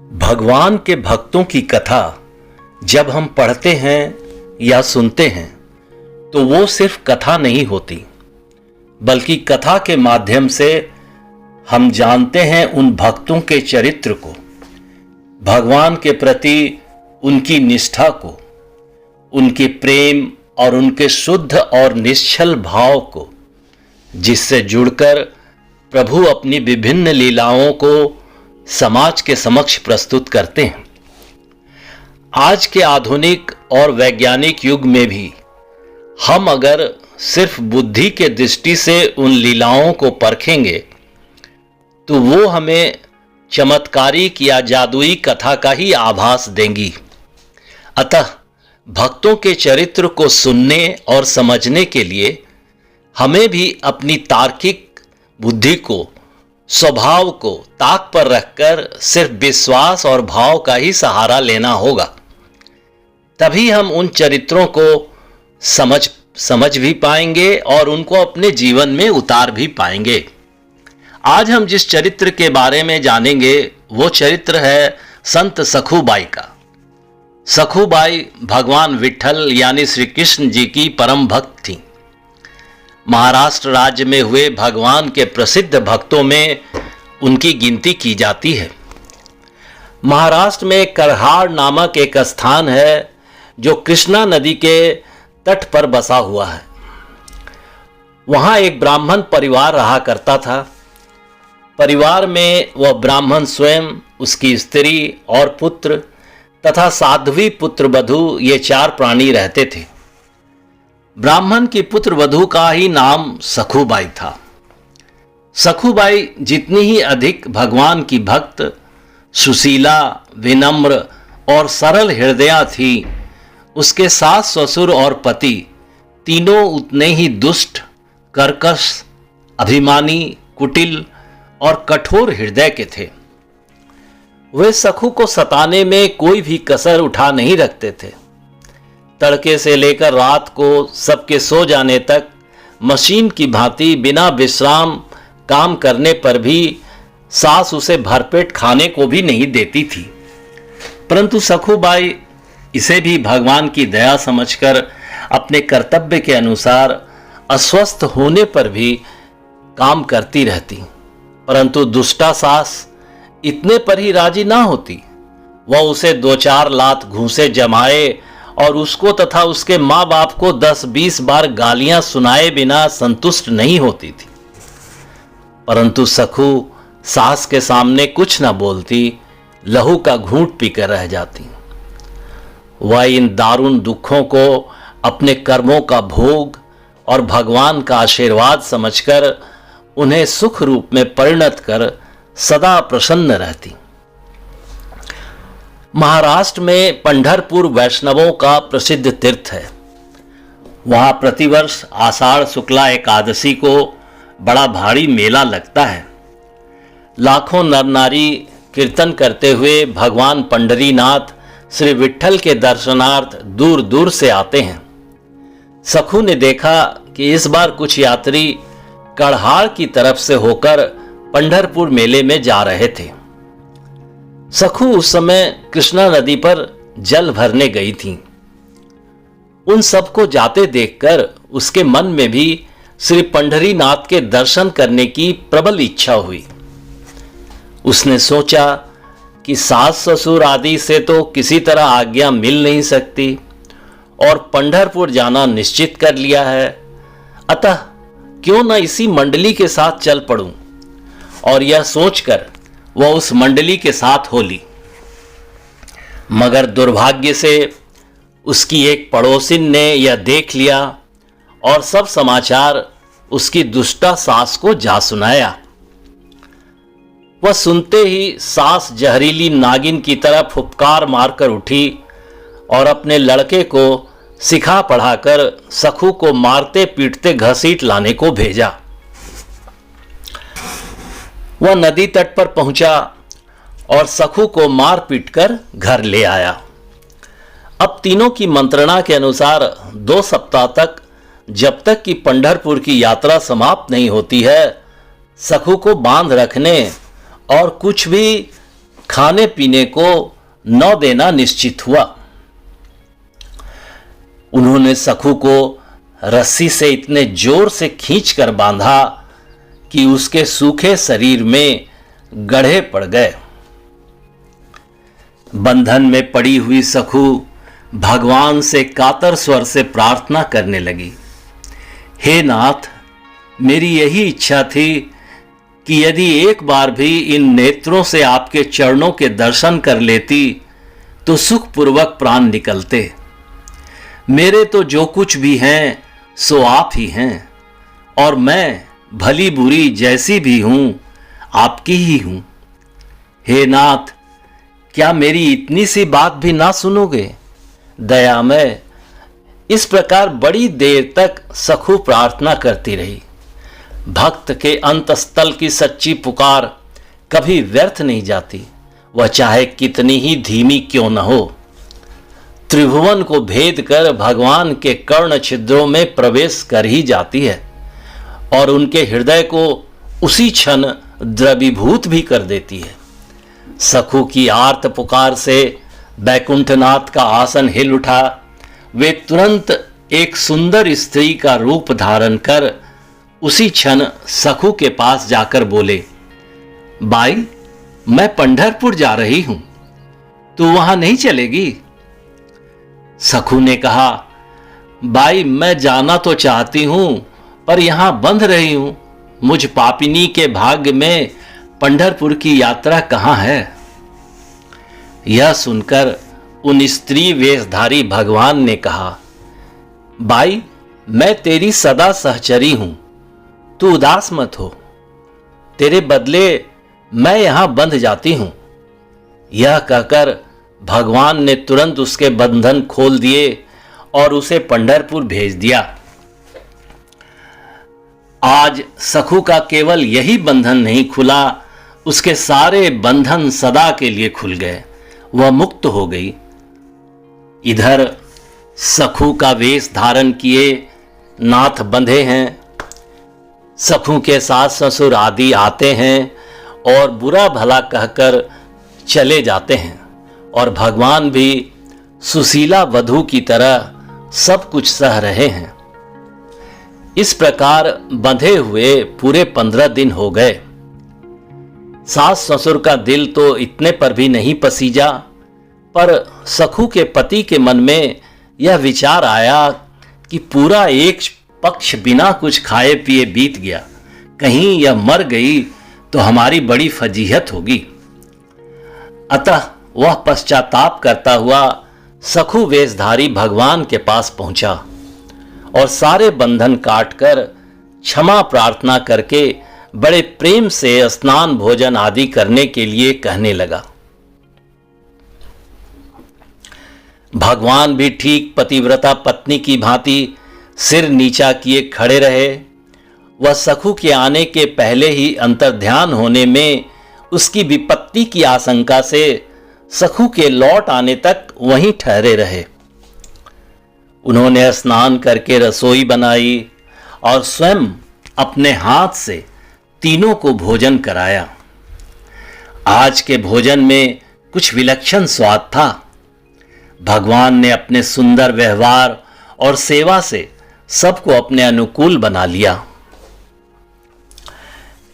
भगवान के भक्तों की कथा जब हम पढ़ते हैं या सुनते हैं तो वो सिर्फ कथा नहीं होती, बल्कि कथा के माध्यम से हम जानते हैं उन भक्तों के चरित्र को, भगवान के प्रति उनकी निष्ठा को, उनके प्रेम और उनके शुद्ध और निश्चल भाव को, जिससे जुड़कर प्रभु अपनी विभिन्न लीलाओं को समाज के समक्ष प्रस्तुत करते हैं। आज के आधुनिक और वैज्ञानिक युग में भी हम अगर सिर्फ बुद्धि के दृष्टि से उन लीलाओं को परखेंगे तो वो हमें चमत्कारिक या जादुई कथा का ही आभास देंगी। अतः भक्तों के चरित्र को सुनने और समझने के लिए हमें भी अपनी तार्किक बुद्धि को, स्वभाव को ताक पर रखकर सिर्फ विश्वास और भाव का ही सहारा लेना होगा। तभी हम उन चरित्रों को समझ भी पाएंगे और उनको अपने जीवन में उतार भी पाएंगे। आज हम जिस चरित्र के बारे में जानेंगे वो चरित्र है संत सखुबाई का। सखुबाई भगवान विट्ठल यानी श्री कृष्ण जी की परम भक्त थी। महाराष्ट्र राज्य में हुए भगवान के प्रसिद्ध भक्तों में उनकी गिनती की जाती है। महाराष्ट्र में करहाड़ नामक एक स्थान है जो कृष्णा नदी के तट पर बसा हुआ है। वहां एक ब्राह्मण परिवार रहा करता था। परिवार में वह ब्राह्मण स्वयं, उसकी स्त्री और पुत्र तथा साध्वी पुत्रवधू ये 4 प्राणी रहते थे। ब्राह्मण की पुत्रवधू का ही नाम सखुबाई था। सखुबाई जितनी ही अधिक भगवान की भक्त, सुशीला, विनम्र और सरल हृदया थी, उसके सास ससुर और पति तीनों उतने ही दुष्ट, कर्कश, अभिमानी, कुटिल और कठोर हृदय के थे। वे सखु को सताने में कोई भी कसर उठा नहीं रखते थे। तड़के से लेकर रात को सबके सो जाने तक मशीन की भांति बिना विश्राम काम करने पर भी सास उसे भरपेट खाने को भी नहीं देती थी। परंतु सखुबाई इसे भी भगवान की दया समझकर अपने कर्तव्य के अनुसार अस्वस्थ होने पर भी काम करती रहती। परंतु दुष्टा सास इतने पर ही राजी ना होती। वह उसे 2-4 लात घूंसे जमाए और उसको तथा उसके माँ बाप को 10-20 बार गालियां सुनाए बिना संतुष्ट नहीं होती थी। परंतु सखु सास के सामने कुछ न बोलती, लहू का घूंट पीकर रह जाती। वह इन दारुण दुखों को अपने कर्मों का भोग और भगवान का आशीर्वाद समझकर उन्हें सुख रूप में परिणत कर सदा प्रसन्न रहती। महाराष्ट्र में पंढरपुर वैष्णवों का प्रसिद्ध तीर्थ है। वहां प्रतिवर्ष आषाढ़ शुक्ला एकादशी को बड़ा भारी मेला लगता है। लाखों नर नारी कीर्तन करते हुए भगवान पंढरीनाथ श्री विट्ठल के दर्शनार्थ दूर दूर से आते हैं। सखु ने देखा कि इस बार कुछ यात्री करहाड़ की तरफ से होकर पंढरपुर मेले में जा रहे थे। सखु उस समय कृष्णा नदी पर जल भरने गई थी। उन सबको जाते देखकर उसके मन में भी श्री पंढरीनाथ के दर्शन करने की प्रबल इच्छा हुई। उसने सोचा कि सास ससुर आदि से तो किसी तरह आज्ञा मिल नहीं सकती और पंढरपुर जाना निश्चित कर लिया है, अतः क्यों न इसी मंडली के साथ चल पड़ूं। और यह सोचकर वह उस मंडली के साथ हो ली। मगर दुर्भाग्य से उसकी एक पड़ोसिन ने यह देख लिया और सब समाचार उसकी दुष्टा सास को जा सुनाया। वह सुनते ही सास जहरीली नागिन की तरह फुफकार मारकर उठी और अपने लड़के को सिखा पढ़ाकर सखु को मारते पीटते घसीट लाने को भेजा। वह नदी तट पर पहुंचा और सखु को मार पीट कर घर ले आया। अब तीनों की मंत्रणा के अनुसार 2 सप्ताह तक, जब तक कि पंढरपुर की यात्रा समाप्त नहीं होती है, सखु को बांध रखने और कुछ भी खाने पीने को न देना निश्चित हुआ। उन्होंने सखू को रस्सी से इतने जोर से खींचकर बांधा कि उसके सूखे शरीर में गड्ढे पड़ गए। बंधन में पड़ी हुई सखू भगवान से कातर स्वर से प्रार्थना करने लगी, हे नाथ, मेरी यही इच्छा थी कि यदि एक बार भी इन नेत्रों से आपके चरणों के दर्शन कर लेती तो सुखपूर्वक प्राण निकलते। मेरे तो जो कुछ भी हैं सो आप ही हैं, और मैं भली बुरी जैसी भी हूं आपकी ही हूं। हे नाथ, क्या मेरी इतनी सी बात भी ना सुनोगे? दयामय। इस प्रकार बड़ी देर तक सखू प्रार्थना करती रही। भक्त के अंतस्थल की सच्ची पुकार कभी व्यर्थ नहीं जाती, वह चाहे कितनी ही धीमी क्यों न हो। त्रिभुवन को भेद कर भगवान के कर्ण छिद्रों में प्रवेश कर ही जाती है और उनके हृदय को उसी क्षण द्रवीभूत भी कर देती है। सखू की आर्त पुकार से बैकुंठनाथ का आसन हिल उठा। वे तुरंत एक सुंदर स्त्री का रूप धारण कर उसी क्षण सखू के पास जाकर बोले, बाई, मैं पंढरपुर जा रही हूं, तू वहां नहीं चलेगी? सखू ने कहा, बाई, मैं जाना तो चाहती हूं, पर यहां बंध रही हूं। मुझ पापिनी के भाग्य में पंढरपुर की यात्रा कहां है? यह सुनकर उन स्त्री वेशधारी भगवान ने कहा, बाई, मैं तेरी सदा सहचरी हूं, तू उदास मत हो। तेरे बदले मैं यहां बंध जाती हूं। यह कहकर भगवान ने तुरंत उसके बंधन खोल दिए और उसे पंढरपुर भेज दिया। आज सखू का केवल यही बंधन नहीं खुला, उसके सारे बंधन सदा के लिए खुल गए। वह मुक्त हो गई। इधर सखू का वेश धारण किए नाथ बंधे हैं। सखू के सास ससुर आदि आते हैं और बुरा भला कहकर चले जाते हैं, और भगवान भी सुशीला वधू की तरह सब कुछ सह रहे हैं। इस प्रकार बंधे हुए पूरे 15 दिन हो गए। सास ससुर का दिल तो इतने पर भी नहीं पसीजा, पर सखू के पति के मन में यह विचार आया कि पूरा एक पक्ष बिना कुछ खाए पिए बीत गया, कहीं यह मर गई तो हमारी बड़ी फजीहत होगी। अतः वह पश्चाताप करता हुआ सखू वेशधारी भगवान के पास पहुंचा और सारे बंधन काटकर क्षमा प्रार्थना करके बड़े प्रेम से स्नान भोजन आदि करने के लिए कहने लगा। भगवान भी ठीक पतिव्रता पत्नी की भांति सिर नीचा किए खड़े रहे। वह सखू के आने के पहले ही अंतर्ध्यान होने में उसकी विपत्ति की आशंका से सखू के लौट आने तक वहीं ठहरे रहे। उन्होंने स्नान करके रसोई बनाई और स्वयं अपने हाथ से तीनों को भोजन कराया। आज के भोजन में कुछ विलक्षण स्वाद था। भगवान ने अपने सुंदर व्यवहार और सेवा से सबको अपने अनुकूल बना लिया।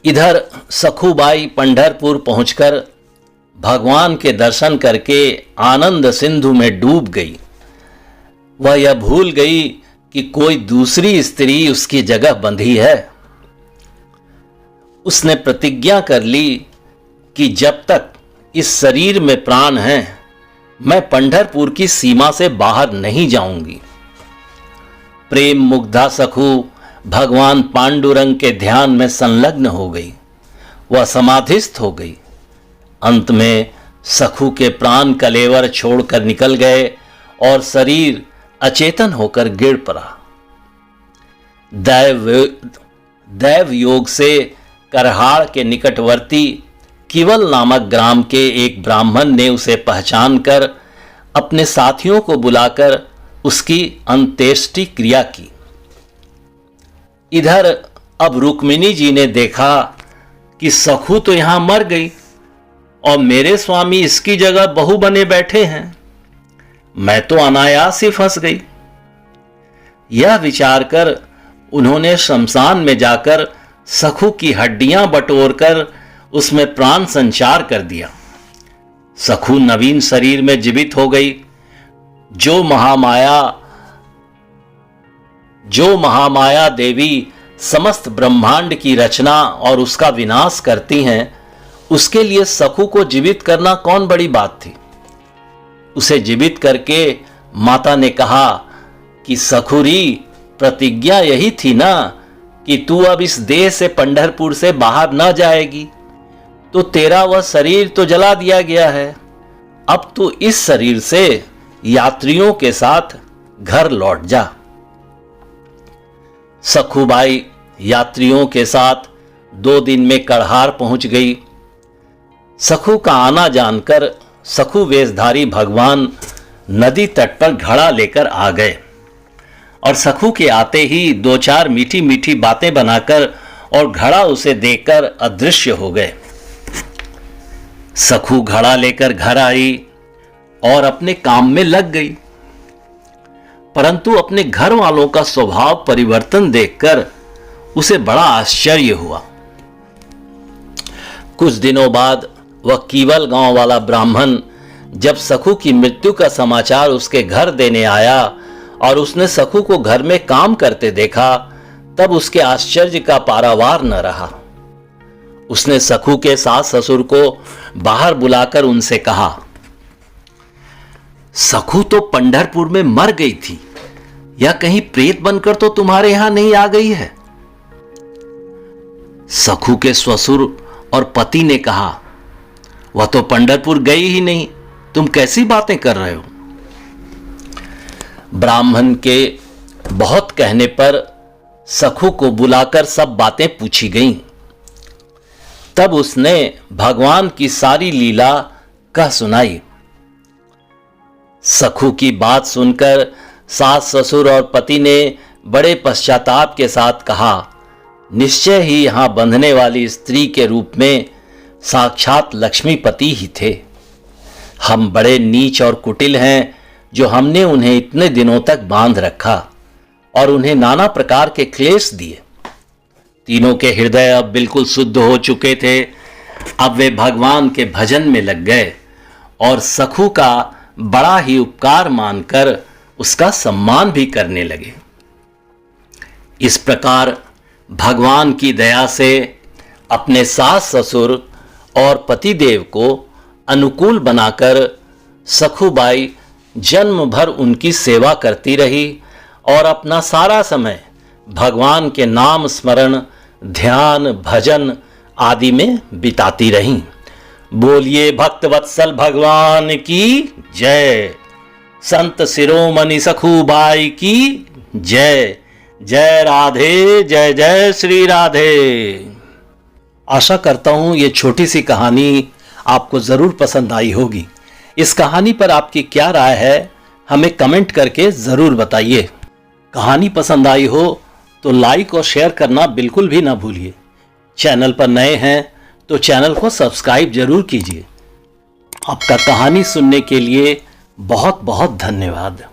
इधर सखूबाई पंढरपुर पहुंचकर भगवान के दर्शन करके आनंद सिंधु में डूब गई। वह यह भूल गई कि कोई दूसरी स्त्री उसकी जगह बंधी है। उसने प्रतिज्ञा कर ली कि जब तक इस शरीर में प्राण है, मैं पंढरपुर की सीमा से बाहर नहीं जाऊंगी। प्रेम मुग्धा सखू भगवान पांडुरंग के ध्यान में संलग्न हो गई। वह समाधिस्थ हो गई। अंत में सखू के प्राण कलेवर छोड़कर निकल गए और शरीर अचेतन होकर गिर पड़ा। दैव योग से करहाड़ के निकटवर्ती किवल नामक ग्राम के एक ब्राह्मण ने उसे पहचानकर अपने साथियों को बुलाकर उसकी अंत्येष्टि क्रिया की। इधर अब रुक्मिणी जी ने देखा कि सखू तो यहां मर गई, और मेरे स्वामी इसकी जगह बहू बने बैठे हैं। मैं तो अनायास ही फंस गई। यह विचार कर उन्होंने शमशान में जाकर सखू की हड्डियां बटोरकर उसमें प्राण संचार कर दिया। सखू नवीन शरीर में जीवित हो गई। जो महामाया देवी समस्त ब्रह्मांड की रचना और उसका विनाश करती हैं, उसके लिए सखू को जीवित करना कौन बड़ी बात थी। उसे जीवित करके माता ने कहा कि सखुरी, प्रतिज्ञा यही थी ना कि तू अब इस देह से पंढरपुर से बाहर न जाएगी, तो तेरा वह शरीर तो जला दिया गया है। अब तू इस शरीर से यात्रियों के साथ घर लौट जा। सखुबाई यात्रियों के साथ 2 दिन में कड़हार पहुंच गई। सखू का आना जानकर सखू वेशधारी भगवान नदी तट पर घड़ा लेकर आ गए और सखू के आते ही 2-4 मीठी मीठी बातें बनाकर और घड़ा उसे देकर अदृश्य हो गए। सखू घड़ा लेकर घर आई और अपने काम में लग गई, परंतु अपने घर वालों का स्वभाव परिवर्तन देखकर उसे बड़ा आश्चर्य हुआ। कुछ दिनों बाद वह कीवल गांव वाला ब्राह्मण जब सखू की मृत्यु का समाचार उसके घर देने आया और उसने सखू को घर में काम करते देखा, तब उसके आश्चर्य का पारावार न रहा। उसने सखू के सास ससुर को बाहर बुलाकर उनसे कहा, सखू तो पंढरपुर में मर गई थी, या कहीं प्रेत बनकर तो तुम्हारे यहां नहीं आ गई है। सखू के ससुर और पति ने कहा, वह तो पंढरपुर गई ही नहीं, तुम कैसी बातें कर रहे हो। ब्राह्मण के बहुत कहने पर सखू को बुलाकर सब बातें पूछी गईं। तब उसने भगवान की सारी लीला कह सुनाई। सखू की बात सुनकर सास ससुर और पति ने बड़े पश्चाताप के साथ कहा, निश्चय ही यहां बंधने वाली स्त्री के रूप में साक्षात लक्ष्मीपति ही थे। हम बड़े नीच और कुटिल हैं जो हमने उन्हें इतने दिनों तक बांध रखा और उन्हें नाना प्रकार के क्लेश दिए। तीनों के हृदय अब बिल्कुल शुद्ध हो चुके थे। अब वे भगवान के भजन में लग गए और सखू का बड़ा ही उपकार मानकर उसका सम्मान भी करने लगे। इस प्रकार भगवान की दया से अपने सास ससुर और पतिदेव को अनुकूल बनाकर सखूबाई जन्म भर उनकी सेवा करती रही और अपना सारा समय भगवान के नाम स्मरण, ध्यान, भजन आदि में बिताती रहीं। बोलिए भक्त वत्सल भगवान की जय। संत शिरोमणि सखूबाई की जय। जय राधे, जय जय श्री राधे। आशा करता हूं ये छोटी सी कहानी आपको जरूर पसंद आई होगी। इस कहानी पर आपकी क्या राय है हमें कमेंट करके जरूर बताइए। कहानी पसंद आई हो तो लाइक और शेयर करना बिल्कुल भी ना भूलिए। चैनल पर नए हैं तो चैनल को सब्सक्राइब जरूर कीजिए। आपका कहानी सुनने के लिए बहुत बहुत धन्यवाद।